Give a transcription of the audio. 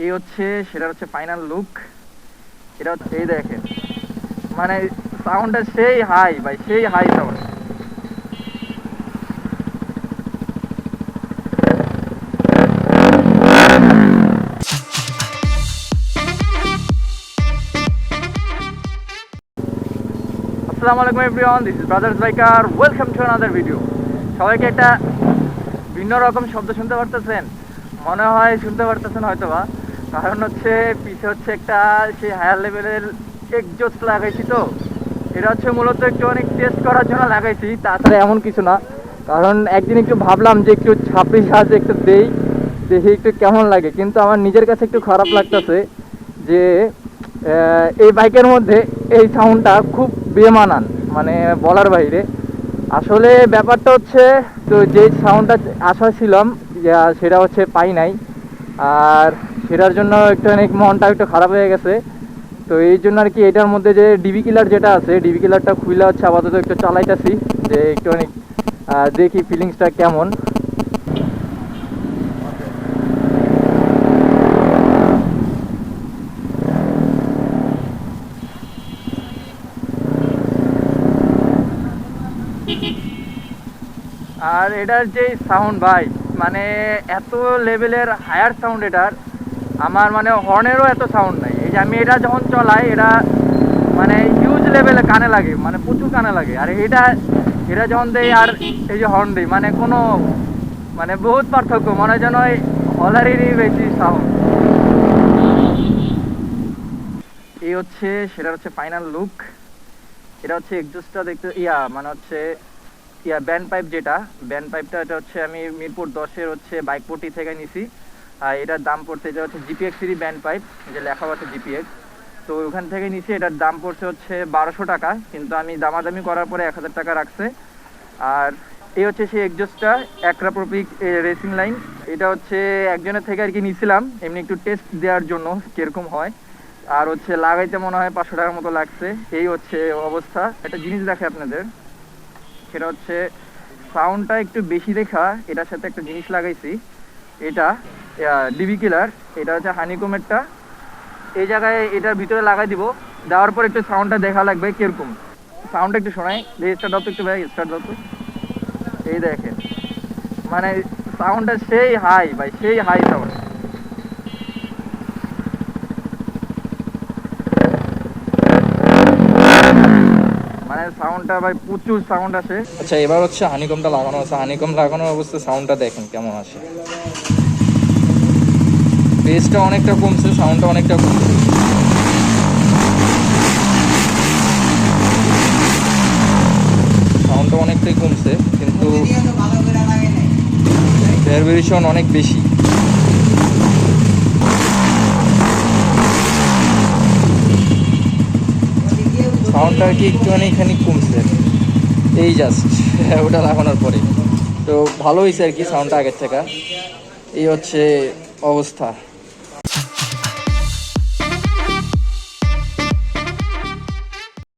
এই হচ্ছে সেটা হচ্ছে ফাইনাল লুক। এটা হচ্ছে এই দেখেন, মানে সাউন্ডটা সেই হাই ভাই, সেই হাই সাউন্ড। আসসালামু আলাইকুম everyone, this is brothers biker, welcome to another video. সবাইকে একটা ভিন্ন রকম শব্দ শুনতে পারতেছেন, মনে হয় শুনতে পারতেছেন হয়তোবা। কারণ হচ্ছে পিছে হচ্ছে একটা সেই হায়ার লেভেলের এক্সজস্ট লাগাইছি। তো এটা হচ্ছে মূলত একটু অনেক টেস্ট করার জন্য লাগাইছি, তাছাড়া এমন কিছু না। কারণ একদিন একটু ভাবলাম যে একটু ছাপড়ি সাহায্যে একটু দেই, দেখি একটু কেমন লাগে। কিন্তু আমার নিজের কাছে একটু খারাপ লাগতেছে যে এই বাইকের মধ্যে এই সাউন্ডটা খুব বেমানান, মানে বলার বাইরে। আসলে ব্যাপারটা হচ্ছে, তো যে সাউন্ডটা আশা ছিলাম সেটা হচ্ছে পাই নাই। আর সেটার জন্য একটু অনেক মনটা একটু খারাপ হয়ে গেছে। তো এই জন্য আর কি এটার মধ্যে যে ডিবি কিলার যেটা আছে, ডিবি কিলারটা খুলে হচ্ছে আপাতত একটু চালাইতেছি, যে একটু অনেক দেখি ফিলিংসটা কেমন। আর এটার যে সাউন্ড ভাই, মানে এত লেভেলের হায়ার সাউন্ড এটার। আমার মানে হর্নেরও এত সাউন্ড নাই। এই যে আমি এটা যখন চলাই, এটা মানে হিউজ লেভেলে কানে লাগে, মানে প্রচুর কানে লাগে। আর এটা এটা যখন দেই আর এই যে হর্ন দিই, মানে কোনো মানে বহুত পার্থক্য, মনে হয় যেন ওই হলারেরই বেশি সাউন্ড। এই হচ্ছে সেটা হচ্ছে ফাইনাল লুক। এটা হচ্ছে এক্সজস্টটা দেখতে মানে হচ্ছে ব্যান্ড পাইপ, যেটা ব্যান্ড পাইপটা এটা হচ্ছে আমি মিরপুর 10-এর হচ্ছে বাইকপট্টি থেকে নিছি। আর এটার দাম পড়ছে, এটা হচ্ছে জিপিএক্স সিরি ব্যান্ড পাইপ, যে লেখা আছে জিপিএক্স। তো ওখান থেকে নিছি, এটার দাম পড়ছে হচ্ছে 1200 টাকা, কিন্তু আমি দামাদামি করার পরে 1000 টাকা রাখছে। আর এই হচ্ছে সেই এক্সজস্টটা, অ্যাক্রাপ্রপিক রেসিং লাইন। এটা হচ্ছে একজনের থেকে আর কি নিছিলাম, এমনি একটু টেস্ট দেওয়ার জন্য কীরকম হয়। আর হচ্ছে লাগাইতে মনে হয় 500 টাকার মতো লাগছে। এই হচ্ছে অবস্থা। একটা জিনিস দেখে আপনাদের, সেটা হচ্ছে সাউন্ডটা একটু বেশি দেখা এটার সাথে একটা জিনিস লাগাইছি। এটা ডিবি কিলার, এটা হচ্ছে হানিকমেরটা। এই জায়গায় এটার ভিতরে লাগাই দিব, দেওয়ার পর একটু সাউন্ডটা দেখা লাগবে কিরকম। সাউন্ডটা একটু শোনাই, স্টার্ট দাও তো একটু ভাই, স্টার্ট দাও তো। এই দেখেন, মানে সাউন্ডটা সেই হাই ভাই, সেই হাই সাউন্ড। মানে সাউন্ডটা ভাই প্রচুর সাউন্ড আসে। আচ্ছা, এবার হচ্ছে হানিকমটা লাগানো আছে। হানিকম লাগানোর অবস্থা সাউন্ডটা দেখেন কেমন আসে। বেসটা অনেকটা কমছে, সাউন্ডটা অনেকটা কমছে। সাউন্ডটা অনেকটাই কমছে, কিন্তু ভ্যারিয়েশন অনেক বেশি। সাউন্ডটা আর কি একটুখানি এখানে কমছে, এই জাস্ট ওটা লাগানোর পরে। তো ভালো হয়েছে আর কি সাউন্ডটা আগের থেকে। এই হচ্ছে অবস্থা।